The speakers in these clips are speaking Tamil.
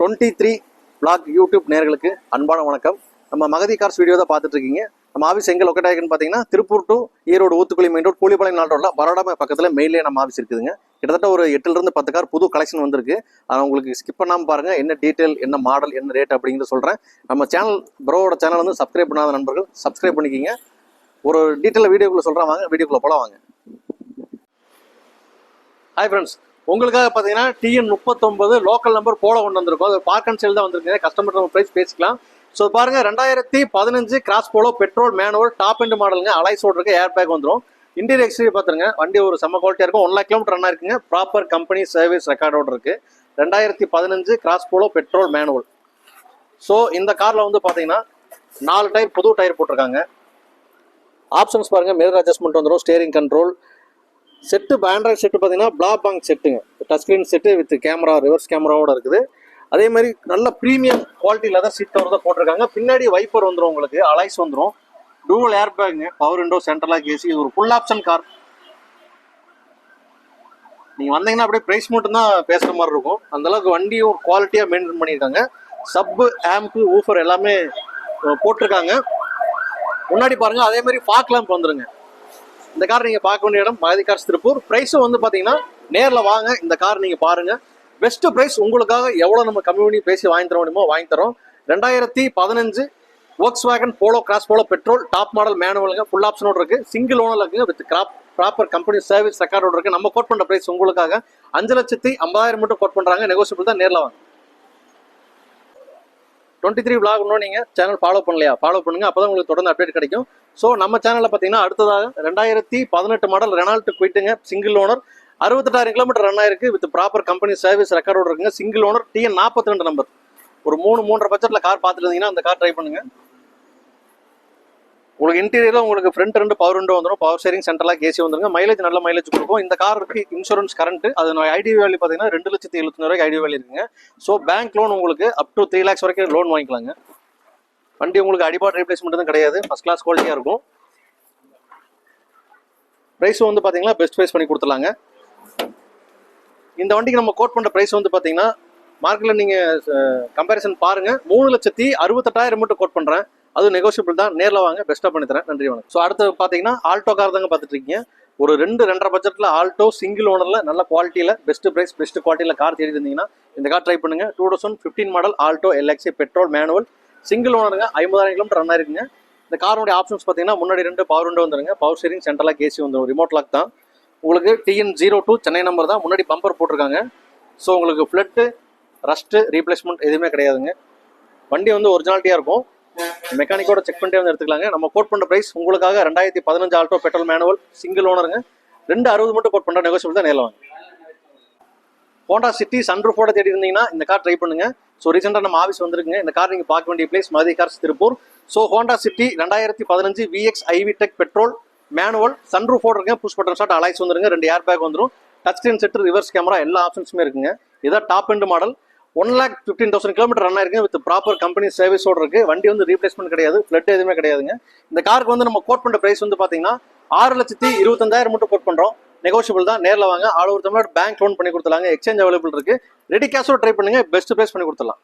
23 vlog யூடியூப் நேயர்களுக்கு அன்பான வணக்கம். நம்ம மகதி கார்ஸ் வீடியோ தான் பார்த்துட்டு இருக்கீங்க. நம்ம ஆஃபீஸ் எங்கே லொக்கேட் ஆகிருக்குன்னு பார்த்தீங்கன்னா Tiruppur to Erode Uthukuli main road Koolipalayam நாள் ரோட்ல பரோடாமை பக்கத்தில் மெயிலே நம்ம ஆஃபீஸ் இருக்குதுங்க. கிட்டத்தட்ட ஒரு 8 to 10 கார் புது கலெக்ஷன் வந்திருக்கு. அதை உங்களுக்கு ஸ்கிப் பண்ணாமல் பாருங்கள். என்ன டீட்டெயில், என்ன மாடல், என்ன ரேட் அப்படிங்கிறத சொல்கிறேன். நம்ம சேனல் ப்ரோவோட சேனல் வந்து சப்ஸ்கிரைப் பண்ணாத நண்பர்கள் சப்ஸ்கிரைப் பண்ணிக்கிங்க. ஒரு டீட்டெயிலாக வீடியோக்குள்ளே சொல்கிறேன், வாங்க வீடியோக்குள்ளே போகலாம் வாங்க. ஹாய் ஃப்ரெண்ட்ஸ், உங்களுக்காக பார்த்தீங்கன்னா TN 39 லோக்கல் நம்பர் போல கொண்டு வந்திருக்கோம். அது பார்க் அண்ட் சேல் தான் வந்திருக்கு. கஸ்டமர் நம்ம ப்ரைஸ் பேசிக்கலாம். ஸோ பாருங்க, 2015 cross Polo petrol manual top end மாடலுங்க. அலைஸோடு இருக்கு, ஏர் பேக் வந்துடும். இன்டீரியர் எக்ஸ்டீரியர் பார்த்துருங்க, வண்டி ஒரு செம்ம குவாலிட்டியாக இருக்கும். 1 lakh kilometer ரன் இருக்குங்க. ப்ராப்பர் கம்பெனி சர்வீஸ் ரெக்கார்டோடு இருக்கு. 2015 cross Polo petrol manual. So இந்த காரில் வந்து பார்த்தீங்கன்னா 4 டயர் புது டயர் போட்டிருக்காங்க. ஆப்ஷன்ஸ் பாருங்க, மிரர் அட்ஜஸ்ட்மெண்ட் வந்துடும், steering control set. Android set பார்த்தீங்கன்னா பிளாக் பாங்க் செட்டுங்க, touch screen set with camera, reverse கேமராவோட இருக்குது. அதே மாதிரி நல்ல premium quality leather seat cover தான் போட்டிருக்காங்க. பின்னாடி வைப்பர் வந்துடும், உங்களுக்கு அலைஸ் வந்துடும், டூவல் ஏர் பேக்குங்க, பவர் விண்டோ, சென்ட்ரலாக ஏசி. இது ஒரு ஃபுல் ஆப்ஷன் கார். நீங்கள் வந்தீங்கன்னா அப்படியே ப்ரைஸ் மட்டும் தான் பேசுகிற மாதிரி இருக்கும். அந்தளவுக்கு வண்டியும் குவாலிட்டியாக மெயின்டைன் பண்ணியிருக்காங்க. சப்பு, ஆம்பு, ஊஃபர் எல்லாமே போட்டிருக்காங்க. முன்னாடி பாருங்கள், அதே மாதிரி ஃபாக் லேம்ப் வந்துருங்க. இந்த கார் நீங்கள் பார்க்க வேண்டிய இடம் மகதி கார்ஸ் திருப்பூர். ப்ரைஸும் வந்து பார்த்தீங்கன்னா நேரில் வாங்க, இந்த கார் நீங்கள் பாருங்கள். பெஸ்ட் ப்ரைஸ் உங்களுக்காக எவ்வளோ நம்ம கம்மி பண்ணி பேசி வாங்கி தர முடியுமோ வாங்கி தரோம். 2015 Volkswagen Polo cross Polo petrol top model மேனுவலுங்க, ஃபுல் ஆப்ஷனோடு இருக்குது. சிங்கிள் ஓனர் இருக்குங்க, வித் ப்ராப்பர் கம்பெனி சர்வீஸ் ரெக்கார்டோடு இருக்குது. நம்ம கோட் பண்ணுற ப்ரைஸ் உங்களுக்காக 5,50,000 மட்டும் கோட் பண்ணுறாங்க. நெகோசியபிள் தான், நேரில் வாங்க. 23 vlog இன்னும் நீங்கள் சேனல் ஃபாலோ பண்ணலையா? ஃபாலோ பண்ணுங்கள், அப்போ தான் உங்களுக்கு தொடர்ந்து அப்டேட் கிடைக்கும். ஸோ நம்ம சேனலில் பார்த்தீங்கன்னா அடுத்ததாக 2018 மாடல் ரெனால்ட் குவிட்டுங்க, சிங்கிள் ஓனர், 68,000 kilometer ரன் ஆயிருக்கு, வித் ப்ராப்பர் கம்பெனி சர்வீஸ் ரெக்கார்டோடு இருக்குங்க. Single owner, TN 42 number. ஒரு 3-3.5 பட்ஜெட்டில் கார் பார்த்துட்டு இருந்தீங்கன்னா அந்த கார் ட்ரை பண்ணுங்கள். உங்களுக்கு இன்டீரியரில் உங்களுக்கு ஃப்ரண்ட் 2 பவர் விண்டோ வந்துடும், பவர் ஷேரிங், சென்ட்ரலாக ஏசி வந்துருங்க. மைலேஜ் நல்ல மைலேஜ் கொடுக்கும். இந்த காருக்கு இன்சூரன்ஸ் கரண்ட், அது ஐடி வேல்யூ பார்த்தீங்கன்னா 2,70,000 ஐடி வேல்யூ இருக்குங்க. ஸோ பேங்க் லோன் உங்களுக்கு அப் டு 3 lakhs வரைக்கும் லோன் வாங்கிக்கலாங்க. வண்டி உங்களுக்கு அடிபாட் ரீப்ளேஸ்மெண்ட் தான் கிடையாது, ஃபர்ஸ்ட் கிளாஸ் குவாலிட்டியாக இருக்கும். ப்ரைஸும் வந்து பார்த்தீங்கன்னா பெஸ்ட் ப்ரைஸ் பண்ணி கொடுத்துலாங்க. இந்த வண்டிக்கு நம்ம கோட் பண்ணுற ப்ரைஸ் வந்து பார்த்தீங்கன்னா மார்க்கெட்டில் நீங்கள் கம்பேரிசன் பாருங்கள், 3,68,000 மட்டும் கோட் பண்ணுறேன். அதுவும் நெகோசியபிள் தான், நேரில் வாங்க, பெஸ்ட்டாக பண்ணி தரேன். நன்றி, வணக்கம். ஸோ அடுத்து பார்த்தீங்கன்னா ஆல்டோ கார் தாங்க பார்த்துட்டு இருக்கீங்க. ஒரு 2-2.5 பட்ஜெட்டில் ஆல்டோ சிங்கிள் ஓனரில் நல்ல குவாலிட்டியில் பெஸ்ட் ப்ரைஸ் பெஸ்ட் குவாலிட்டியில் கார் தேடி இருந்தீங்கன்னா இந்த கார் ட்ரை பண்ணுங்கள். 2015 model Alto LXi petrol manual single ஓனருங்க, 50,000 kilometer ரன் ஆயிருக்குங்க. இந்த காரோடைய ஆப்ஷன்ஸ் பார்த்தீங்கன்னா முன்னாடி 2 பவர் விண்டோ வந்துருங்க, பவர் ஷேரிங், சென்ட்ரலாக ஏசி வந்துடும், ரிமோட் லாக் தான். உங்களுக்கு TN 02 சென்னை நம்பர் தான். முன்னாடி பம்பர் போட்டிருக்காங்க. ஸோ உங்களுக்கு ஃப்ளட்டு, ரஸ்ட்டு, ரீப்ளேஸ்மெண்ட் எதுவுமே கிடையாதுங்க. வண்டி வந்து ஒரிஜினாலிட்டியாக இருக்கும். மெக்கானிக்கோட செக் பண்ணிட்டே வந்து எடுத்துக்கலாங்க. நம்ம கோட் பண்ணுற ப்ரைஸ் உங்களுக்காக 2015 ஆல்டோ பெட்ரோல் மேனுவல் சிங்கிள் ஓனருங்க, 260 மட்டும் கோட் பண்ணுற நெகோசியபிள் தான், நேரில் வாங்க. ஹோண்டா சிட்டி சன்ரூஃபோட தேடி இருந்தீங்கன்னா இந்த கார் ட்ரை பண்ணுங்க. ஸோ ரீசெண்டாக நம்ம ஆஃபீஸ் வந்துருக்குங்க. இந்த கார் நீங்கள் பார்க்க வேண்டிய place Magathi cars Tiruppur. So Honda City 2015 VX IV tech petrol manual, சன்ரூஃபோட இருக்குங்க, புஷ் பட்டன் ஸ்டார்ட், அலைஸ் வந்துருங்க, 2 ஏர் பேக் வந்துடும், touch screen set, reverse camera, எல்லா ஆப்ஷன்ஸுமே இருக்குங்க. இதான் top end model. 1,15,000 kilometer run ஆயிருக்குங்க, வித் ப்ராப்பர் கம்பெனி சர்வீஸோடு இருக்குது. வண்டி வந்து ரீப்ளேஸ்மெண்ட் கிடையாது, ஃப்ளட் எதுவுமே கிடையாதுங்க. இந்த காருக்கு வந்து நம்ம கோட் பண்ணுற ப்ரைஸ் வந்து பார்த்தீங்கன்னா 6,25,000 மட்டும் கோட் பண்ணுறோம். நெகோசியபிள் தான், நேரில் வாங்க. All over Tamil Nadu bank loan பண்ணி கொடுத்துலாங்க. எக்ஸ்சேஞ்ச் அவைலபிள் இருக்குது. ரெடி கேஷோட ட்ரை பண்ணுங்க, பெஸ்ட் ப்ரைஸ் பண்ணி கொடுத்துடலாம்.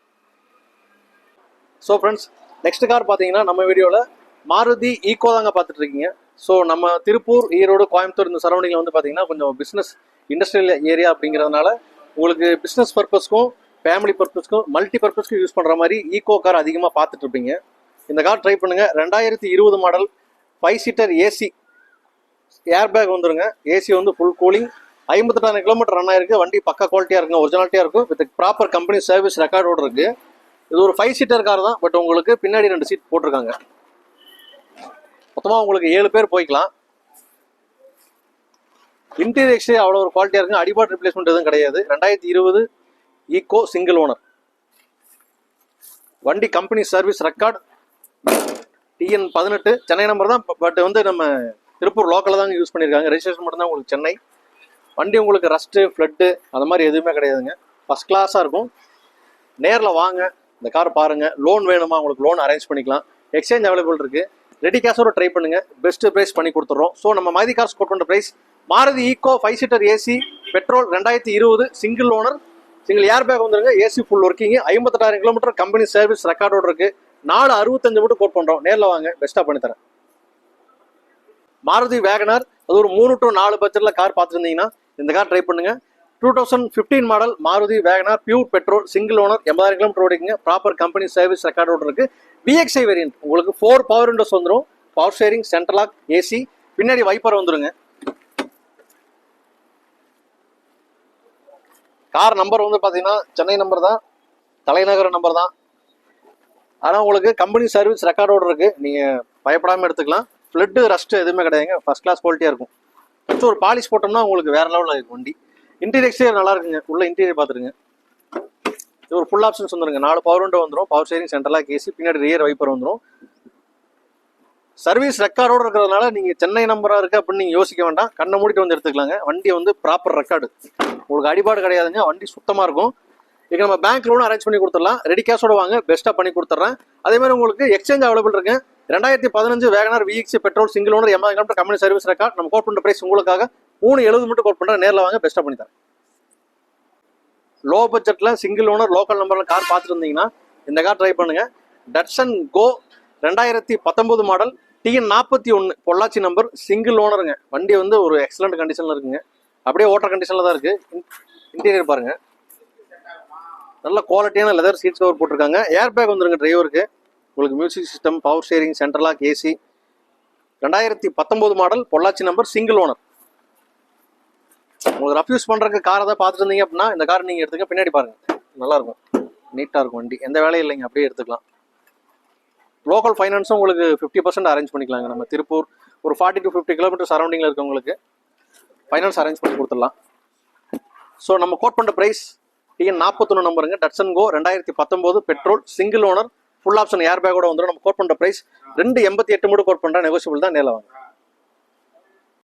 ஸோ ஃப்ரெண்ட்ஸ், நெக்ஸ்ட் கார் பார்த்தீங்கன்னா நம்ம வீடியோவில் மாருதி ஈக்கோ தாங்க பார்த்துட்டு இருக்கீங்க. ஸோ நம்ம திருப்பூர், ஈரோடு, கோயம்புத்தூர் இந்த சரௌண்டிங்கில் வந்து பார்த்தீங்கன்னா கொஞ்சம் பிஸ்னஸ் இண்டஸ்ட்ரியல் ஏரியா அப்படிங்கிறதுனால உங்களுக்கு பிஸ்னஸ் பர்பஸ்க்கும் ஃபேமிலி பர்பஸ்க்கும் மல்டி பர்பஸ்க்கும் யூஸ் பண்ணுற மாதிரி ஈக்கோ கார் அதிகமாக பார்த்துட்டு இருப்பீங்க. இந்த கார் ட்ரை பண்ணுங்கள். 2020 மாடல் 5 seater ஏசி, ஏர் பேக் வந்துருங்க, ஏசி வந்து ஃபுல் கூலிங், 58,000 kilometer ரன் ஆயிருக்கு. வண்டி பக்கா குவாலிட்டியாக இருக்குங்க, ஒரிஜினாலிட்டியாக இருக்கும், வித் ப்ராப்பர் கம்பெனி சர்வீஸ் ரெக்கார்டோடு இருக்குது. இது ஒரு 5 seater கார் தான், பட் உங்களுக்கு பின்னாடி 2 சீட் போட்டிருக்காங்க. மொத்தமாக உங்களுக்கு 7 பேர் போய்க்கலாம். இன்டீரியர் எக்ஸ்டீரியர் அவ்வளோ ஒரு குவாலிட்டியாக இருக்குங்க, அடிபாட் ரிப்ளேஸ்மெண்ட் எதுவும் கிடையாது. 2020 ஈக்கோ சிங்கிள் ஓனர், வண்டி company service record, TN 18 Chennai number தான், பட் வந்து நம்ம திருப்பூர் லோக்கலில் தாங்க யூஸ் பண்ணியிருக்காங்க. ரெஜிஸ்ட்ரேஷன் மட்டும் தான் உங்களுக்கு சென்னை. வண்டி உங்களுக்கு ரஸ்ட்டு, ஃப்ளட்டு அது மாதிரி எதுவுமே கிடையாதுங்க, ஃபஸ்ட் கிளாஸாக இருக்கும். நேரில் வாங்க, இந்த கார் பாருங்கள். லோன் வேணுமா, உங்களுக்கு லோன் அரேஞ்ச் பண்ணிக்கலாம். எக்ஸ்சேஞ்ச் அவைலபிள் இருக்குது. ரெடி கேஷோட ட்ரை பண்ணுங்கள், பெஸ்ட் ப்ரைஸ் பண்ணி கொடுத்துட்றோம். ஸோ நம்ம மகதி கார்ஸ் கோட் பண்ணுற price Maruti Eeco 5 seater AC petrol 2020 single owner single air bag வந்துருங்க, AC full working, 58,000 kilometre company service ரெக்கார்டோட இருக்கு. 465 மட்டும் கோட் பண்றோம். நேரில் வாங்க, பெஸ்ட்டாக பண்ணி தரேன். மாருதி வேகனர், அது ஒரு 3 to 4 பட்ஜெட்ல கார் பார்த்துருந்தீங்கன்னா இந்த கார் ட்ரை பண்ணுங்க. 2015 model Maruti Wagon R, pure petrol, single owner, 80,000 kilometre ஓடிக்குங்க, ப்ராப்பர் கம்பெனி சர்வீஸ் ரெக்கார்டோட இருக்கு. VXI வேரியன்ட், உங்களுக்கு 4 பவர் விண்டோஸ் வந்துடும், power steering, central lock, AC, பின்னாடி வைப்பர் வந்துருங்க. கார் நம்பர் வந்து பார்த்தீங்கன்னா சென்னை நம்பர் தான், தலைநகர் நம்பர் தான். ஆனால் உங்களுக்கு கம்பெனி சர்வீஸ் ரெக்கார்டோட இருக்கு, நீங்கள் பயப்படாமல் எடுத்துக்கலாம். ஃப்ளட்டு ரஸ்ட் எதுவுமே கிடையாதுங்க, ஃபர்ஸ்ட் கிளாஸ் குவாலிட்டியாக இருக்கும். ஃபஸ்ட்டு ஒரு பாலிஷ் போட்டோம்னா உங்களுக்கு வேற லெவலில் இருக்கும் வண்டி. இன்டீரியர் எக்ஸ்டீரியர் நல்லா இருக்குங்க, உள்ள இன்டீரியர் பார்த்துருங்க. இது ஒரு ஃபுல் ஆப்ஷன்ஸ் வந்துருங்க, 4 பவர் விண்டோ வந்துடும், power steering, central lock, AC, பின்னாடி ரியர் வைப்பர் வந்துடும். சர்வீஸ் ரெக்கார்டோட இருக்கிறதுனால நீங்கள் சென்னை நம்பராக இருக்குது அப்படின்னு நீங்கள் யோசிக்க வேண்டாம், கண்ணை மூடிட்டு வந்து எடுத்துக்கலாங்க. வண்டி வந்து ப்ராப்பர் ரெக்கார்டு, உங்களுக்கு அடிபாடு கிடையாதுங்க, வண்டி சுத்தமாக இருக்கும். இங்கே நம்ம பேங்க் லோனும் அரேஞ்ச் பண்ணி கொடுத்துடலாம், ரெடி கேஷோட வாங்க, பெஸ்ட்டாக பண்ணி கொடுத்துட்றேன். அதே மாதிரி உங்களுக்கு எக்ஸ்சேஞ்ச் அவைலபிள் இருக்கு. 2015 Wagon R VXI petrol, single owner, 80,000 kilometre company service record. நம்ம கோட் பண்ணுற பிரைஸ் உங்களுக்காக 370 மட்டும் கோட் பண்ணுறேன். நேரில் வாங்க, பெஸ்ட்டாக பண்ணி தரேன். லோ பட்ஜெட்டில் சிங்கிள் ஓனர் லோக்கல் நம்பரில் கார் பார்த்துட்டு இருந்தீங்கன்னா இந்த கார் ட்ரை பண்ணுங்க. Datsun Go 2019 model, TN41 Pollachi number, single ஓனருங்க. வண்டி வந்து ஒரு எக்ஸலண்ட் கண்டிஷனில் இருக்குங்க, அப்படியே ஓட்டர் கண்டிஷனில் தான் இருக்குது. இன்டீரியர் பாருங்க, நல்ல குவாலிட்டியான லெதர் சீட்ஸ் கவர் போட்டிருக்காங்க. ஏர் பேக் வந்துருங்க டிரைவருக்கு. உங்களுக்கு music system, power steering, central lock, AC. 2019 model, Pollachi number, single owner. உங்களுக்கு ரஃப்யூஸ் பண்ணுறதுக்கு காரை தான் பார்த்துட்டு இருந்தீங்க அப்படின்னா இந்த கார் நீங்கள் எடுத்துக்க. பின்னாடி பாருங்க, நல்லா இருக்கும், நீட்டாக இருக்கும் வண்டி, எந்த வேலையும் இல்லைங்க, அப்படியே எடுத்துக்கலாம். லோக்கல் ஃபைனான்ஸும் உங்களுக்கு 50% அரேஞ்ச் பண்ணிக்கலாங்க. நம்ம திருப்பூர் ஒரு 40 to 50 கிலோமீட்டர் சரௌண்டிங்கில் இருக்கவங்களுக்கு ஃபைனான்ஸ் அரேஞ்ச் பண்ணி கொடுத்துடலாம். ஸோ நம்ம கோட் பண்ணுற ப்ரைஸ் TN41 நம்பருங்க, Datsun Go 2019 petrol, single owner, full option air பேக்கோட வந்துடும். நம்ம கோட் பண்ணுற ப்ரைஸ் 288 மட்டும் கோட் பண்ணுறேன், நெகோசியபிள் தான். நேரில் வாங்க.